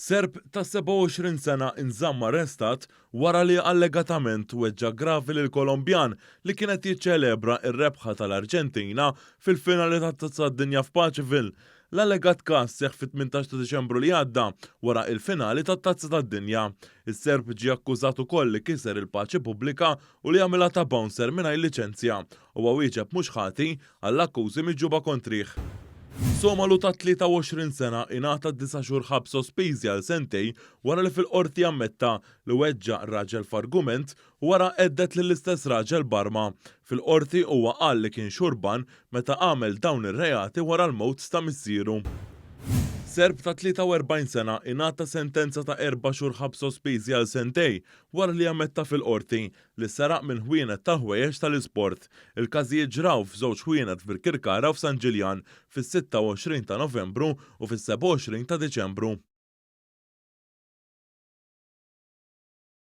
Serb ta' 27 sena inżamm arrestat wara li allegatament weġġa' gravi lil Kolombjan li kienet jiċċelebra r-rebħa tal-Arġentina fil-finali tat-Tazza d-Dinja f'Paċivil. L-allegat każ seħħ fit-18 ta' Diċembru li għadda wara il-finali tat-Tazza tad-Dinja. Is-Serb ġie akkużat ukoll li kiser il-paċi pubblika u li għamilha ta' bouncer mingħajr liċenzja u wieġeb mhux ħati għall-akkużi miġġuba kontrih. Somalu ta' 23 sena ingħata 9 xhur ħabs sospiżi għal sentej wara li fil-qorti ammetta li weġġa' raġel f'argument wara għeddet lill-istess raġel barma. Fil-qorti huwa qal li kien xurban meta għamel dawn ir-reati wara l-mowt ta' missieru. Serb ta' 43 sena ingħata sentenza ta' 4 xhur ħabs sospiżi għal sentej wara li ammetta fil-qorti li saraq minn ħwienet ta' ħwejjeġ tal-isport. Il-każijiet ġraw f'żewġ ħwienet fil-Kirkara u f'San Ġiljan fis-26 ta' Novembru u fis-27 ta' Diċembru.